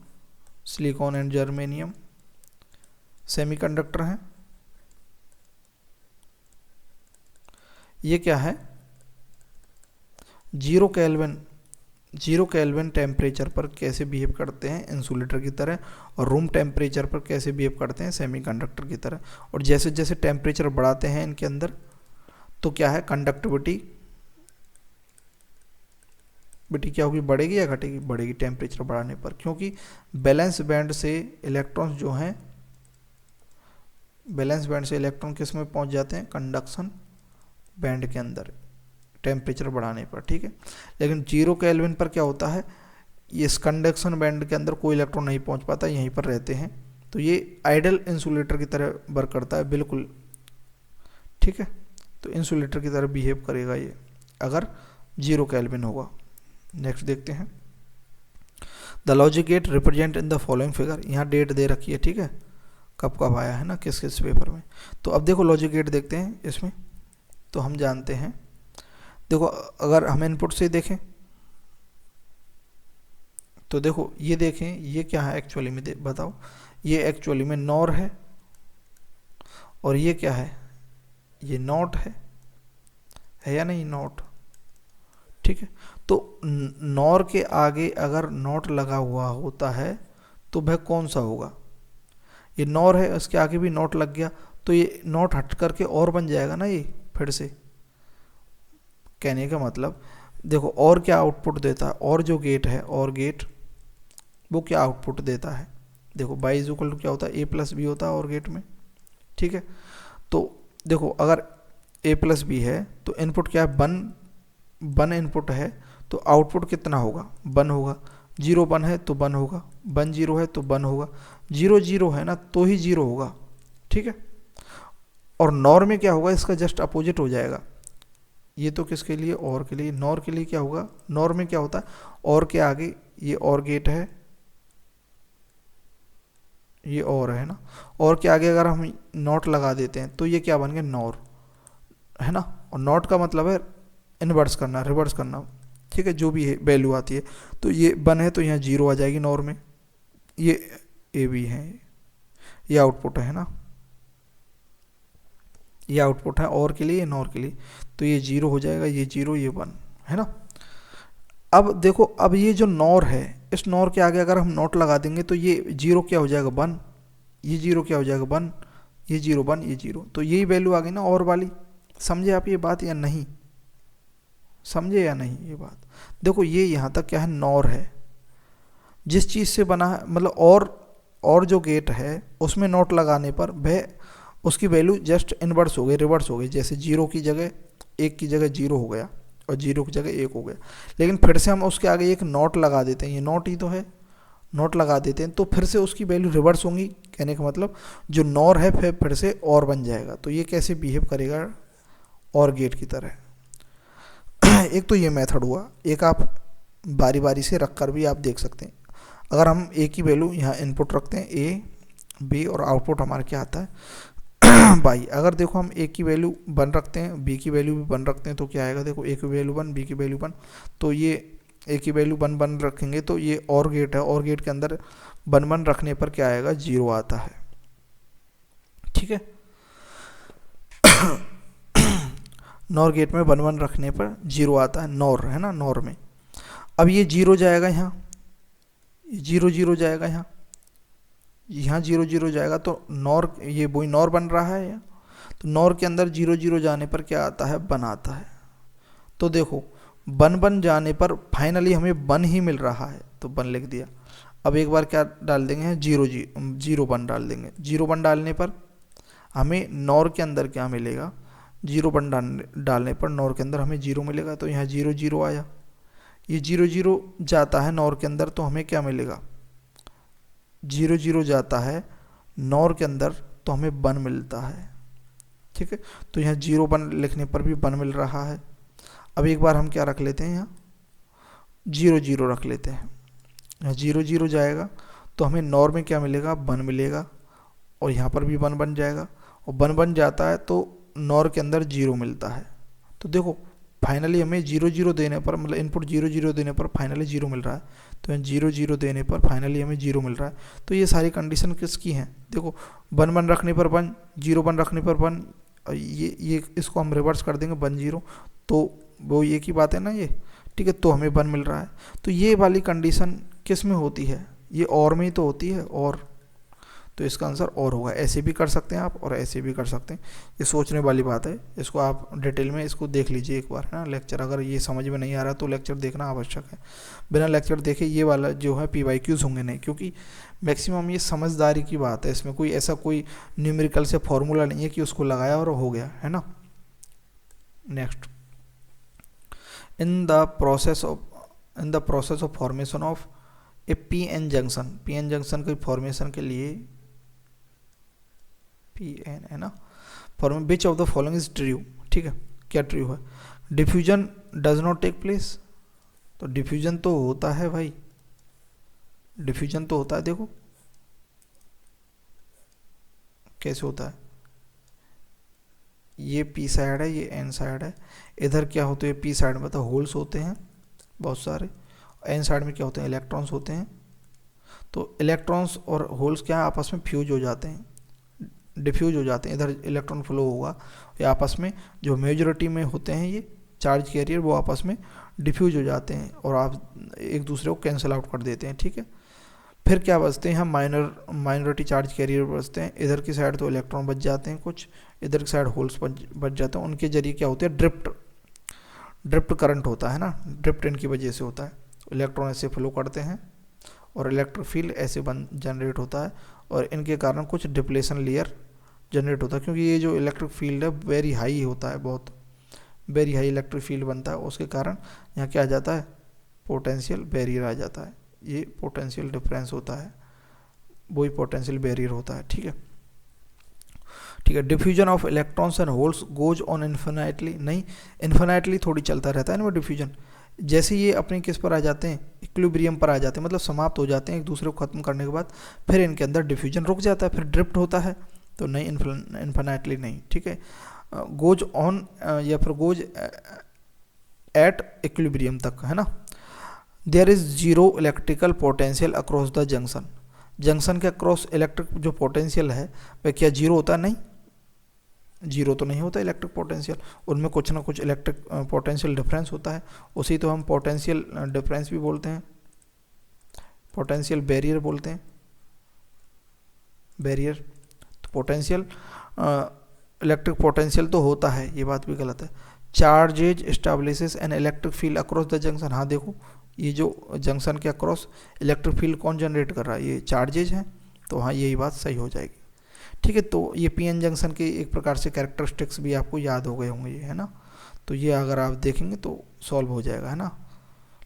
silicon and germanium semiconductor है। ये क्या है, जीरो केल्विन टेम्परेचर पर कैसे बिहेव करते हैं इंसुलेटर की तरह, और रूम टेम्परेचर पर कैसे बिहेव करते हैं सेमीकंडक्टर की तरह। और जैसे जैसे टेम्परेचर बढ़ाते हैं इनके अंदर, तो क्या है, कंडक्टिविटी क्या होगी, बढ़ेगी या घटेगी, बढ़ेगी टेम्परेचर बढ़ाने पर, क्योंकि बैलेंस बैंड से इलेक्ट्रॉन्स जो हैं, बैलेंस बैंड से इलेक्ट्रॉन किस में पहुंच जाते हैं, कंडक्शन बैंड के अंदर टेम्परेचर बढ़ाने पर, ठीक है। लेकिन जीरो केल्विन पर क्या होता है, ये इस कंडक्शन बैंड के अंदर कोई इलेक्ट्रॉन नहीं पहुंच पाता, यहीं पर रहते हैं। तो ये आइडल इंसुलेटर की तरह वर्क करता है, बिल्कुल, ठीक है। तो इंसुलेटर की तरह बिहेव करेगा ये अगर जीरो केल्विन होगा। नेक्स्ट देखते हैं, the logic gate represent in the following figure. यहाँ डेट दे रखी है, ठीक है, कब कब आया है ना, किस किस पेपर में। तो अब देखो लॉजिक गेट देखते हैं इसमें, तो हम जानते हैं, देखो अगर हम इनपुट से देखें तो देखो ये देखें, ये क्या है एक्चुअली में, बताओ, ये एक्चुअली में नॉर है, और ये क्या है, ये नॉट है या नहीं, नॉट, ठीक है। तो नॉर के आगे अगर नॉट लगा हुआ होता है तो वह कौन सा होगा, ये नॉर है, उसके आगे भी नॉट लग गया तो ये नॉट हट करके और बन जाएगा ना। ये फिर से कहने का मतलब देखो, और क्या आउटपुट देता है, और जो गेट है, और गेट वो क्या आउटपुट देता है। देखो बाई इज इक्वल टू क्या होता है, ए प्लस बी होता है और गेट में, ठीक है। तो देखो अगर ए प्लस बी है तो इनपुट क्या है, वन इनपुट है तो आउटपुट कितना होगा, वन होगा। 0 1 है तो 1 होगा, 1 0 है तो 1 होगा, 0 0 है ना तो ही 0 होगा, ठीक है। और नॉर में क्या होगा, इसका जस्ट अपोजिट हो जाएगा। ये तो किसके लिए, और के लिए। नॉर के लिए क्या होगा, नॉर में क्या होता है, और के आगे ये और गेट है, ये और है ना, और के आगे अगर हम नॉट लगा देते हैं तो ये क्या बन गया, नॉर, है ना। और नॉट का मतलब है इनवर्स करना, रिवर्स करना, ठीक है, जो भी है वैल्यू आती है। तो ये 1 है तो यहाँ 0 आ जाएगी नॉर में, ये ए बी है, ये आउटपुट है ना, ये आउटपुट है और के लिए, नॉर के लिए। तो ये 0 हो जाएगा, ये 0, ये 1, है ना। अब देखो, अब ये जो नॉर है, इस नॉर के आगे अगर हम नॉट लगा देंगे तो ये 0 क्या हो जाएगा, 1, ये 0 क्या हो जाएगा, 1, ये 0 1, ये 0, तो यही वैल्यू आ गई ना और वाली। समझे आप ये बात या नहीं, समझे या नहीं ये बात। देखो ये यहाँ तक क्या है, नॉर है, जिस चीज़ से बना है, मतलब और जो गेट है उसमें नॉट लगाने पर वह उसकी वैल्यू जस्ट इनवर्स हो गई, रिवर्स हो गई। जैसे 0 की जगह 1 की जगह 0 हो गया और 0 की जगह 1 हो गया। लेकिन फिर से हम उसके आगे एक नॉट लगा देते हैं, ये नॉट ही तो है, नॉट लगा देते हैं तो फिर से उसकी वैल्यू रिवर्स होंगी। कहने का मतलब जो नॉर है फिर से और बन जाएगा। तो ये कैसे बिहेव करेगा, और गेट की तरह। एक तो ये मेथड हुआ, एक आप बारी बारी से रख कर भी आप देख सकते हैं। अगर हम ए की वैल्यू यहाँ इनपुट रखते हैं, ए बी, और आउटपुट हमारे क्या आता है बाई। अगर देखो हम ए की वैल्यू 1 रखते हैं, बी की वैल्यू भी 1 रखते हैं तो क्या आएगा, देखो ए की वैल्यू 1, बी की वैल्यू 1, तो ये ए की वैल्यू 1 1 रखेंगे तो ये और गेट है, और गेट के अंदर 1 1 रखने पर क्या आएगा, 0 आता है, ठीक है। नॉर गेट में 1 1 रखने पर 0 आता है, नॉर है ना, नॉर में। अब ये 0 जाएगा यहाँ, 0 0 जाएगा यहाँ, 0 0 जाएगा तो नॉर, ये वही नॉर बन रहा है यहाँ। तो नॉर के अंदर 0 0 जाने पर क्या आता है, 1 आता है। तो देखो 1 1 जाने पर फाइनली हमें 1 ही मिल रहा है तो 1 लिख दिया। अब एक बार क्या डाल देंगे, 0 1 डाल देंगे। 0 1 डालने पर हमें नॉर के अंदर क्या मिलेगा, 0 1 डालने पर नॉर के अंदर हमें 0 मिलेगा। तो यहाँ 0 0 आया, ये 0 0 जाता है नॉर के अंदर तो हमें क्या मिलेगा, 0 0 जाता है नॉर के अंदर तो हमें 1 मिलता है, ठीक है। तो यहाँ 0 1 लिखने पर भी 1 मिल रहा है। अब एक बार हम क्या रख लेते हैं, यहाँ 0 0 रख लेते हैं। यहाँ 0 0 जाएगा तो हमें नॉर में क्या मिलेगा, 1 मिलेगा, और यहाँ पर भी 1 बन जाएगा, और 1 बन जाता है तो नॉर के अंदर 0 मिलता है। तो देखो फाइनली हमें 0 0 देने पर, मतलब इनपुट 0 0 देने पर फाइनली 0 मिल रहा है। तो 0 0 देने पर फाइनली हमें 0 मिल रहा है। तो ये सारी कंडीशन किसकी हैं, देखो 1 1 रखने पर 1, 0 1 रखने पर 1, ये इसको हम रिवर्स कर देंगे 1 0, तो वो ये की बात है ना ये, ठीक है। तो हमें 1 मिल रहा है। तो ये वाली कंडीशन किस में होती है, ये और में ही तो होती है, और तो इसका आंसर और होगा। ऐसे भी कर सकते हैं आप और ऐसे भी कर सकते हैं, ये सोचने वाली बात है। इसको आप डिटेल में इसको देख लीजिए एक बार, है ना, लेक्चर। अगर ये समझ में नहीं आ रहा तो लेक्चर देखना आवश्यक है। बिना लेक्चर देखे ये वाला जो है PYQs होंगे नहीं, क्योंकि मैक्सिमम ये समझदारी की बात है। इसमें कोई ऐसा कोई न्यूमेरिकल से फॉर्मूला नहीं है कि उसको लगाया और हो गया, है ना। Next, in the process of formation of a PN junction, PN junction के फॉर्मेशन के लिए PN है ना, form which of the following is true, ठीक है। क्या ट्रू है, diffusion does not take place. तो डिफ्यूजन तो होता है भाई, डिफ्यूजन तो होता है। देखो कैसे होता है, ये P साइड है, ये N साइड है। इधर क्या होते हैं, P साइड में तो होल्स होते हैं बहुत सारे, N साइड में क्या होते हैं, इलेक्ट्रॉन्स होते हैं। तो इलेक्ट्रॉन्स और होल्स क्या आपस में फ्यूज हो जाते हैं, डिफ्यूज हो जाते हैं। इधर इलेक्ट्रॉन फ्लो होगा, ये आपस में जो मेजॉरिटी में होते हैं ये चार्ज कैरियर, वो आपस में डिफ्यूज हो जाते हैं और आप एक दूसरे को कैंसिल आउट कर देते हैं, ठीक है। फिर क्या बचते हैं, हम माइनॉरिटी चार्ज कैरियर बचते हैं। इधर की साइड तो इलेक्ट्रॉन बच जाते हैं कुछ, इधर की साइड होल्स बच जाते हैं। उनके जरिए क्या होते हैं, ड्रिफ्ट करंट होता है ना, ड्रिफ्ट इनकी वजह से होता है। इलेक्ट्रॉन ऐसे फ्लो करते हैं और इलेक्ट्रिक फील्ड ऐसे जनरेट होता है, और इनके कारण कुछ डिप्लेशन लेयर जनरेट होता है, क्योंकि ये जो इलेक्ट्रिक फील्ड है वेरी हाई होता है, बहुत वेरी हाई इलेक्ट्रिक फील्ड बनता है। उसके कारण यहाँ क्या आ जाता है, पोटेंशियल बैरियर आ जाता है। ये पोटेंशियल डिफरेंस होता है, वही पोटेंशियल बैरियर होता है। ठीक है, ठीक है। Diffusion of electrons and holes goes on infinitely, नहीं इन्फिनाइटली थोड़ी चलता रहता है ना वो डिफ्यूजन। जैसे ये अपने किस पर आ जाते हैं, इक्विलिब्रियम पर आ जाते हैं, मतलब समाप्त हो जाते हैं एक दूसरे को खत्म करने के बाद, फिर इनके अंदर डिफ्यूजन रुक जाता है, फिर ड्रिफ्ट होता है, तो नहीं इन्फिनाइटली नहीं। ठीक है, गोज ऑन या फिर गोज एट इक्विलिब्रियम तक, है ना। There is zero electrical potential across the junction, junction के अक्रॉस इलेक्ट्रिक जो पोटेंशियल है वह क्या जीरो होता है, नहीं जीरो तो नहीं होता इलेक्ट्रिक पोटेंशियल, उनमें कुछ ना कुछ इलेक्ट्रिक पोटेंशियल डिफरेंस होता है, उसी तो हम पोटेंशियल डिफरेंस भी बोलते हैं, पोटेंशियल बैरियर बोलते हैं, बैरियर। तो पोटेंशियल इलेक्ट्रिक पोटेंशियल तो होता है, ये बात भी गलत है। Charges establishes an electric field across the junction, हाँ देखो ये जो जंक्शन के अक्रॉस इलेक्ट्रिक फील्ड कौन जनरेट कर रहा है, ये चार्जेज हैं, तो हाँ यही बात सही हो जाएगी। ठीक है, तो ये पीएन जंक्शन के एक प्रकार से कैरेक्टरिस्टिक्स भी आपको याद हो गए होंगे, ये है ना। तो ये अगर आप देखेंगे तो सॉल्व हो जाएगा, है ना।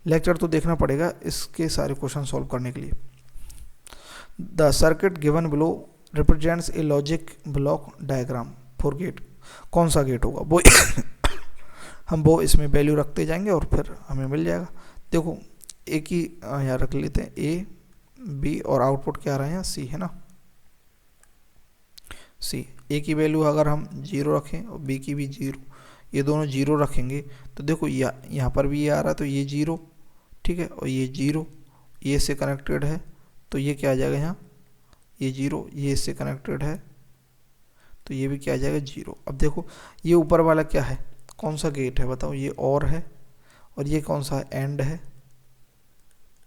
लेक्चर तो देखना पड़ेगा इसके सारे क्वेश्चन सॉल्व करने के लिए। The circuit given below represents a logic block diagram for gate, कौन सा गेट होगा वो हम वो इसमें वैल्यू रखते जाएंगे और फिर हमें मिल जाएगा। देखो एक ही यहाँ रख लेते हैं, ए बी और आउटपुट क्या आ रहा है यहाँ सी, है ना, सी। ए की वैल्यू अगर हम जीरो रखें और बी की भी जीरो, ये दोनों जीरो रखेंगे तो देखो यहाँ पर भी ये आ रहा है तो ये जीरो, ठीक है, और ये जीरो, ये इससे कनेक्टेड है तो ये क्या आ जाएगा यहाँ, ये जीरो, ये इससे कनेक्टेड है तो ये भी क्या आ जाएगा जीरो। अब देखो ये ऊपर वाला क्या है, कौन सा गेट है बताओ, ये और है, और ये कौन सा है, एंड है।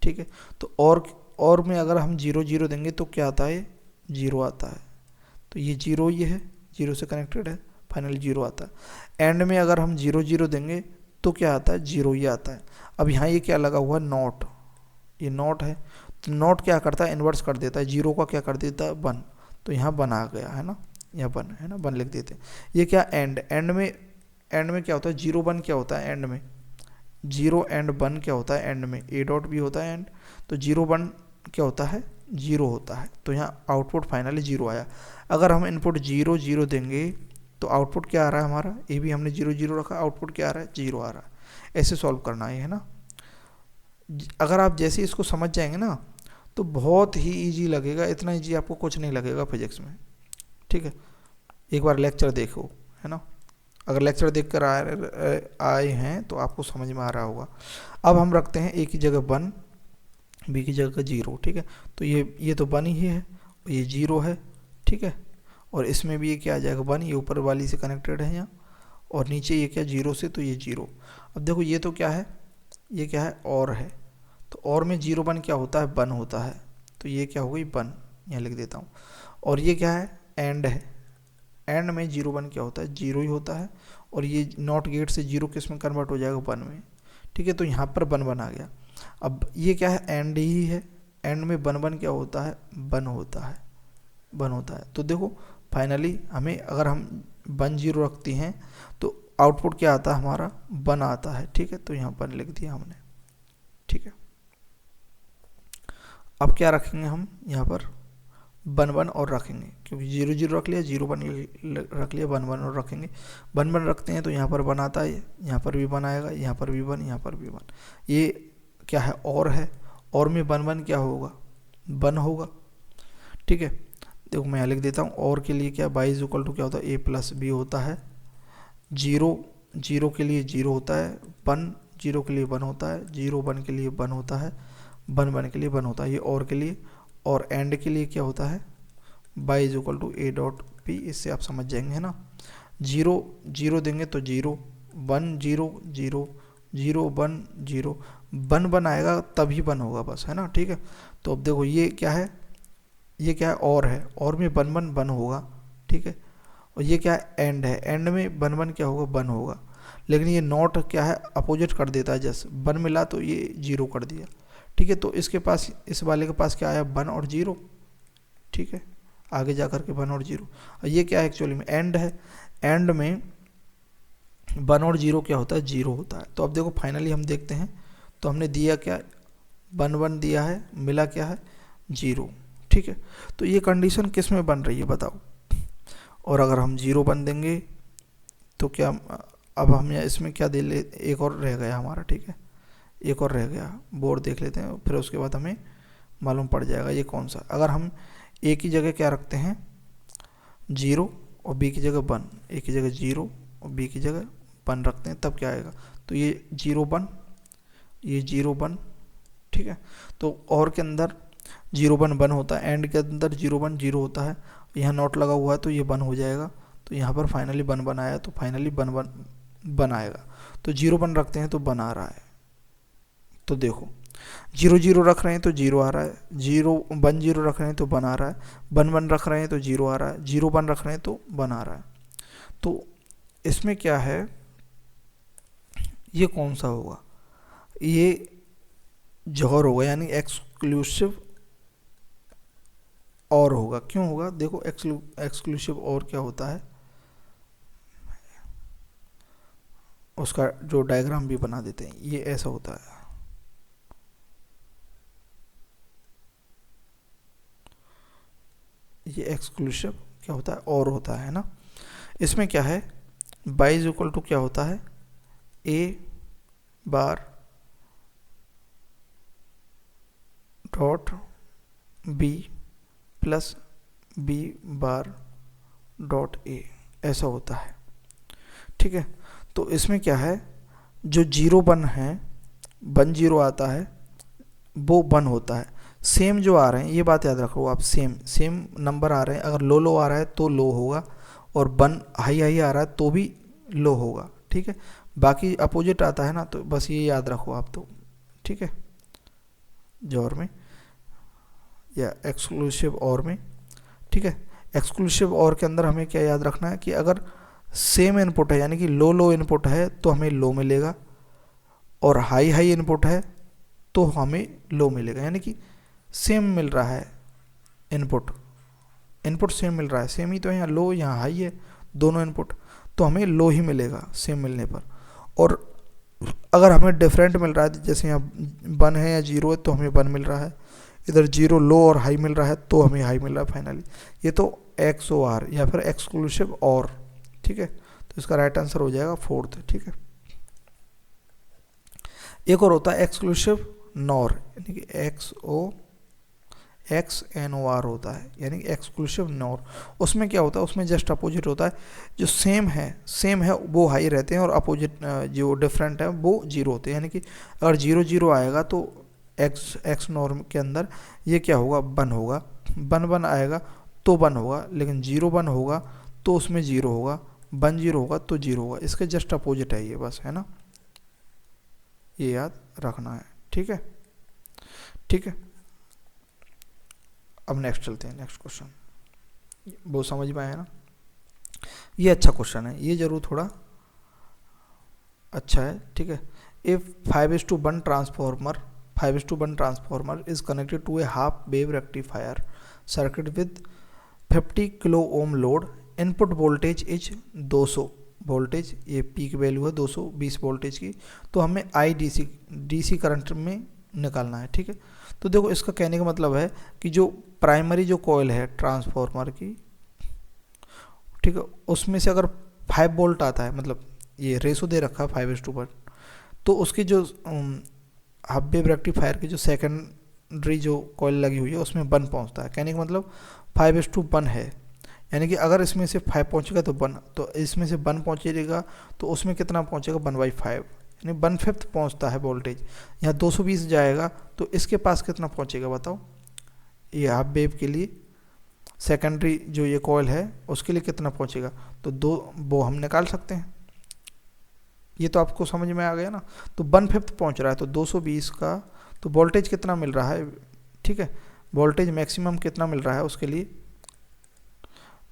ठीक है, तो और में अगर हम जीरो जीरो देंगे तो क्या आता है, जीरो आता है, तो ये जीरो, ये है जीरो से कनेक्टेड है, फाइनली जीरो आता है। एंड में अगर हम जीरो जीरो देंगे तो क्या आता है, जीरो ये आता है। अब यहाँ ये क्या लगा हुआ है, नॉट, ये नॉट है, तो नॉट क्या करता है, इन्वर्स कर देता है, जीरो का क्या कर देता है, वन, तो यहाँ वन आ गया, है ना, यहाँ वन है ना, वन लिख देते हैं। ये क्या एंड में क्या होता है, जीरो वन क्या होता है एंड में, जीरो एंड वन क्या होता है एंड में, ए डॉट भी होता है एंड, तो जीरो वन क्या होता है, जीरो होता है, तो यहाँ आउटपुट फाइनली जीरो आया। अगर हम इनपुट जीरो जीरो देंगे तो आउटपुट क्या आ रहा है हमारा, ये भी हमने जीरो जीरो रखा, आउटपुट क्या आ रहा है, जीरो आ रहा है। ऐसे सॉल्व करना है ना। अगर आप जैसे इसको समझ जाएंगे ना तो बहुत ही इजी लगेगा, इतना इजी आपको कुछ नहीं लगेगा फिजिक्स में। ठीक है, एक बार लेक्चर देखो, है ना, अगर लेक्चर देख कर आए हैं तो आपको समझ में आ रहा होगा। अब हम रखते हैं ए की जगह वन, बी की जगह जीरो। ठीक है, तो ये तो वन ही है, ये जीरो है, ठीक है, और इसमें भी ये क्या आ जाएगा, वन, ये ऊपर वाली से कनेक्टेड है यहाँ, और नीचे ये क्या जीरो से, तो ये जीरो। अब देखो ये तो क्या है, ये क्या है, और है, तो और में जीरो वन क्या होता है, वन होता है, तो ये क्या हो गई, वन, यहाँ लिख देता हूँ। और ये क्या है, एंड है, एंड में जीरो वन क्या होता है, जीरो ही होता है, और ये नॉट गेट से जीरो किस में कन्वर्ट हो जाएगा, वन में। ठीक है, तो यहाँ पर वन वन आ गया। अब ये क्या है, एंड ही है, एंड में वन वन क्या होता है, वन होता है, वन होता है। तो देखो फाइनली हमें अगर हम वन जीरो रखते हैं तो आउटपुट क्या आता है हमारा, वन आता है। ठीक है, तो यहाँ वन लिख दिया हमने। ठीक है, अब क्या रखेंगे हम यहाँ पर, वन वन और रखेंगे, क्योंकि जीरो जीरो रख लिया, जीरो वन रख लिया, वन वन और रखेंगे। वन वन रखते हैं तो यहाँ पर वन आता है, यहाँ पर भी वन आएगा, यहाँ पर भी वन, यहाँ पर भी वन। ये क्या है, और है, और में वन वन क्या होगा, वन होगा। ठीक है, देखो मैं यहाँ लिख देता हूँ, और के लिए क्या, बाई इज इक्वल टू क्या होता है, ए प्लस बी होता है। जीरो जीरो के लिए जीरो होता है, वन जीरो के लिए वन होता है, जीरो वन के लिए वन होता है, वन वन के लिए वन होता है, ये और के लिए। और एंड के लिए क्या होता है, by is equal to A dot P, इससे आप समझ जाएंगे, है ना। जीरो जीरो देंगे तो zero, one zero zero, zero one zero, बन बन आएगा तभी बन होगा बस, है ना, ठीक है। तो अब देखो ये क्या है, ये क्या है, और में बन बन बन होगा, ठीक है। और ये क्या है, एंड है, एंड में बन बन क्या होगा, बन होगा। लेकिन ये नॉट क्या है, अपोजिट कर देता है, जैसे बन मिला तो ये जीरो कर दिया, ठीक है। तो इसके पास, इस वाले के पास क्या आया, बन और जीरो, ठीक है, आगे जा कर के बन और जीरो। और ये क्या है, एक्चुअली में एंड है, एंड में वन और जीरो क्या होता है, जीरो होता है। तो अब देखो फाइनली हम देखते हैं, तो हमने दिया क्या, वन वन दिया है, मिला क्या है, जीरो, ठीक है। तो ये कंडीशन किस में बन रही है बताओ। और अगर हम जीरो बन देंगे तो क्या, अब हम यहाँ इसमें क्या दे ले, एक और रह गया हमारा, ठीक है, एक और रह गया, बोर्ड देख लेते हैं, फिर उसके बाद हमें मालूम पड़ जाएगा ये कौन सा। अगर हम ए की जगह क्या रखते हैं, जीरो, और बी की जगह वन, ए की जगह जीरो और बी की जगह वन रखते हैं, तब क्या आएगा, तो ये जीरो वन, ये जीरो वन, ठीक है। तो और के अंदर जीरो वन वन होता है, एंड के अंदर जीरो वन जीरो होता है, यहाँ नॉट लगा हुआ है तो ये वन हो जाएगा। तो यहाँ पर फाइनली वन वन आया, तो फाइनली वन वन वन आएगा। तो जीरो वन रखते हैं तो वन आ रहा है, तो देखो जीरो जीरो रख रहे हैं तो जीरो आ रहा है, जीरो वन जीरो रख रहे हैं तो वन आ रहा है, वन वन रख रहे हैं तो जीरो आ रहा है, जीरो वन रख रहे हैं तो वन आ रहा है। तो इसमें क्या है, ये कौन सा होगा, ये जौहर होगा, यानी एक्सक्लूसिव और होगा। क्यों होगा, देखो एक्सक्लूसिव और क्या होता है, उसका जो डायग्राम भी बना देते हैं, ये ऐसा होता है, ये एक्सक्लूसिव क्या होता है, और होता है ना। इसमें क्या है, बाई इज इक्वल टू क्या होता है, A bar dot B plus B bar dot A, ऐसा होता है, ठीक है। तो इसमें क्या है, जो जीरो वन है, वन जीरो आता है वो वन होता है, सेम जो आ रहे हैं, ये बात याद रखो आप, सेम सेम नंबर आ रहे हैं, अगर लो लो आ रहा है तो लो होगा, और वन हाई हाई आ रहा है तो भी लो होगा, ठीक है। बाकी अपोजिट आता है ना, तो बस ये याद रखो आप, तो ठीक है, जौहर में या एक्सक्लूसिव और में, ठीक है। एक्सक्लूसिव और के अंदर हमें क्या याद रखना है कि अगर सेम इनपुट है, यानी कि लो लो इनपुट है तो हमें लो मिलेगा, और हाई हाई इनपुट है तो हमें लो मिलेगा, यानी कि सेम मिल रहा है इनपुट, इनपुट सेम मिल रहा है, सेम ही तो है, यहाँ लो यहाँ हाई है दोनों इनपुट, तो हमें लो ही मिलेगा सेम मिलने पर। और अगर हमें डिफरेंट मिल रहा है, जैसे यहाँ वन है या जीरो है तो हमें वन मिल रहा है, इधर जीरो लो और हाई मिल रहा है तो हमें हाई मिल रहा है फाइनली, ये तो एक्स ओ आर या फिर एक्सक्लूसिव और, ठीक है। तो इसका राइट आंसर हो जाएगा फोर्थ, ठीक है। एक और होता है एक्सक्लूसिव नॉर, यानी कि एक्स एन ओ आर होता है, यानी कि एक्सक्लूसिव नॉर। उसमें क्या होता है, उसमें जस्ट अपोजिट होता है, जो सेम है वो हाई रहते हैं, और अपोजिट जो डिफरेंट है वो जीरो होते हैं, यानी कि अगर जीरो जीरो आएगा तो एक्स नॉर्म के अंदर ये क्या होगा, वन होगा, वन वन आएगा तो वन होगा, लेकिन जीरो वन होगा तो उसमें जीरो होगा, वन जीरो होगा तो जीरो होगा, इसके जस्ट अपोजिट है ये, बस, है ना, ये याद रखना है, ठीक है, ठीक है। अब नेक्स्ट चलते हैं, नेक्स्ट क्वेश्चन, वो समझ में आया ना, ये अच्छा क्वेश्चन है, ये जरूर थोड़ा अच्छा है, ठीक है। If 5:1 transformer 5:1 transformer is connected to a half wave rectifier circuit with 50 kilo ohm load, input voltage is 200 voltage, ये पीक वैल्यू है 220 वोल्टेज की, तो हमें आई डीसी करंट में निकालना है, ठीक है। तो देखो इसका कहने का मतलब है कि जो प्राइमरी जो कॉइल है ट्रांसफॉर्मर की, ठीक है, उसमें से अगर 5 वोल्ट आता है, मतलब ये रेशो दे रखा है 5:1, तो उसकी जो हाफ वेव रेक्टिफायर की जो सेकेंडरी जो कॉइल लगी हुई है उसमें 1 पहुंचता है, कहने का मतलब 5:1 है, यानी कि अगर इसमें से 5 पहुंचेगा तो 1, तो इसमें से 1 पहुंचेगा तो उसमें कितना पहुंचेगा, 1/5, यानी 1/5 पहुंचता है वोल्टेज। यहाँ 220 जाएगा तो इसके पास कितना पहुंचेगा बताओ, ये हाफ वेव के लिए सेकेंडरी जो ये कॉइल है उसके लिए कितना पहुंचेगा, तो वो हम निकाल सकते हैं, ये तो आपको समझ में आ गया ना। तो 1/5 पहुंच रहा है तो 220 का, तो वोल्टेज कितना मिल रहा है, ठीक है, वोल्टेज मैक्सिमम कितना मिल रहा है उसके लिए,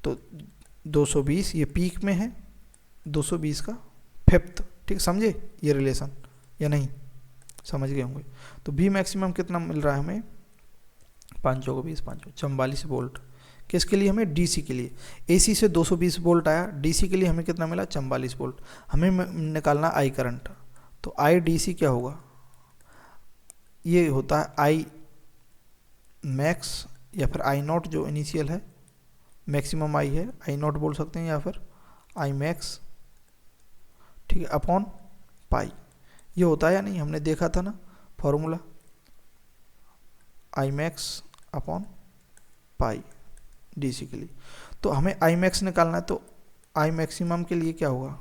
तो 220 ये पीक में है, 220 का फिफ्थ, ठीक समझे ये रिलेशन या नहीं, समझ गए होंगे। तो भी मैक्सिमम कितना मिल रहा है हमें, 520 44 वोल्ट, किसके लिए, हमें डीसी के लिए। एसी से 220 वोल्ट आया, डीसी के लिए हमें कितना मिला, 44 वोल्ट। हमें निकालना आई करंट, तो आई डीसी क्या होगा, ये होता है आई मैक्स या फिर आई नॉट, जो इनिशियल है, मैक्सिमम आई है, आई नॉट बोल सकते हैं या फिर आई मैक्स, ठीक है, अपॉन पाई। ये होता है या नहीं, हमने देखा था ना formula, I max upon pi DC के लिए। तो हमें आई मैक्स निकालना है, तो आई मैक्सिमम के लिए क्या होगा,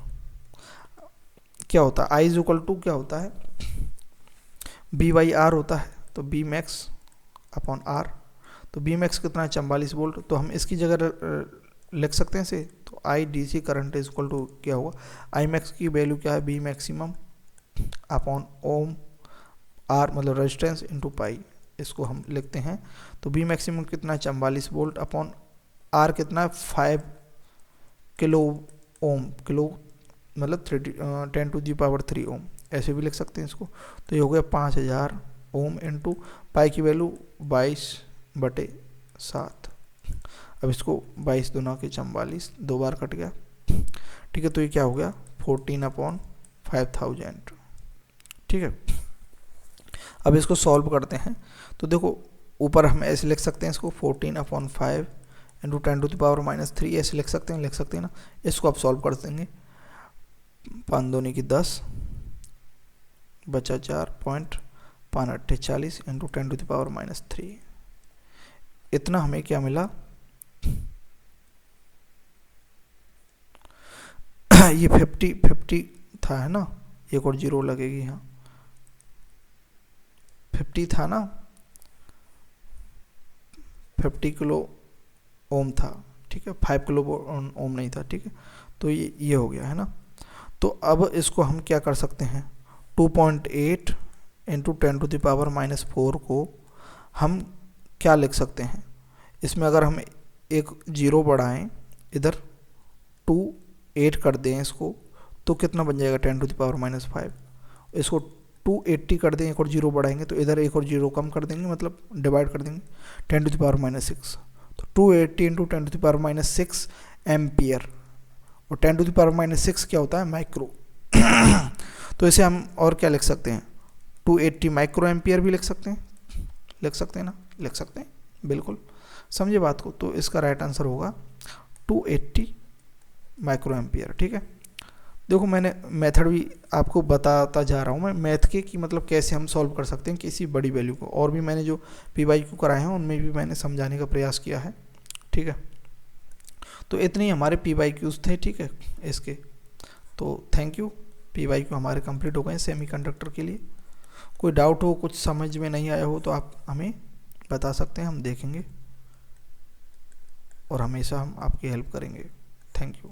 क्या होता है, आई इज इक्वल टू क्या होता है, बी बाई आर होता है, तो बी मैक्स अपॉन आर। तो बी मैक्स कितना है, 44 वोल्ट। तो हम इसकी जगह लिख सकते हैं इसे, तो I D C current is equal to क्या होगा, आई मैक्स की वैल्यू क्या है, B maximum upon ohm, R मतलब रेजिस्टेंस इंटू पाई, इसको हम लिखते हैं। तो बी मैक्सिमम कितना है, 44 वोल्ट, अपॉन आर कितना है, 5 किलो ओम, किलो मतलब 10⁻³ ओम, ऐसे भी लिख सकते हैं इसको। तो ये हो गया 5000 ओम इंटू पाई की वैल्यू 22/7। अब इसको 22 दूना के 44, 2 बार कट गया, ठीक है। तो ये क्या हो गया, 14/5000, ठीक है। अब इसको सॉल्व करते हैं, तो देखो ऊपर हम ऐसे लिख सकते हैं इसको, 14/5 इंटू 10⁻³ ऐसे लिख सकते हैं ना। इसको आप सॉल्व कर देंगे, 5 दूनी की 10 बचा 4.548 इंटू 10⁻³ इतना हमें क्या मिला, ये 50 था है ना, एक और जीरो लगेगी यहाँ, 50 था ना, 50 किलो ओम था, ठीक है, 5 किलो ओम नहीं था, ठीक है। तो ये हो गया है ना। तो अब इसको हम क्या कर सकते हैं, 2.8 इंटू 10⁻⁻4 को हम क्या लिख सकते हैं, इसमें अगर हम एक जीरो बढ़ाएं, इधर 8 कर दें इसको, तो कितना बन जाएगा, 10⁻⁻5। इसको 280 कर दें, एक और जीरो बढ़ाएंगे, तो इधर एक और जीरो कम कर देंगे, मतलब डिवाइड कर देंगे, 10⁻⁻6। तो 280 इंटू 10⁻⁻6 एम्पियर, और 10⁻⁻6 क्या होता है, माइक्रो। तो इसे हम और क्या लिख सकते हैं, 280 माइक्रो एम्पियर भी लिख सकते हैं ना, लिख सकते हैं, बिल्कुल समझे बात को। तो इसका राइट आंसर होगा 280 माइक्रो एम्पियर, ठीक है। देखो मैंने मेथड भी आपको बताता जा रहा हूँ मैं मैथ के, कि मतलब कैसे हम सॉल्व कर सकते हैं किसी बड़ी वैल्यू को। और भी मैंने जो PYQ कराए हैं उनमें भी मैंने समझाने का प्रयास किया है, ठीक है। तो इतने ही हमारे PYQs थे, ठीक है, इसके। तो थैंक यू, PYQ हमारे कंप्लीट हो गए सेमीकंडक्टर के लिए। कोई डाउट हो, कुछ समझ में नहीं आया हो, तो आप हमें बता सकते हैं, हम देखेंगे और हमेशा हम आपकी हेल्प करेंगे। Thank you.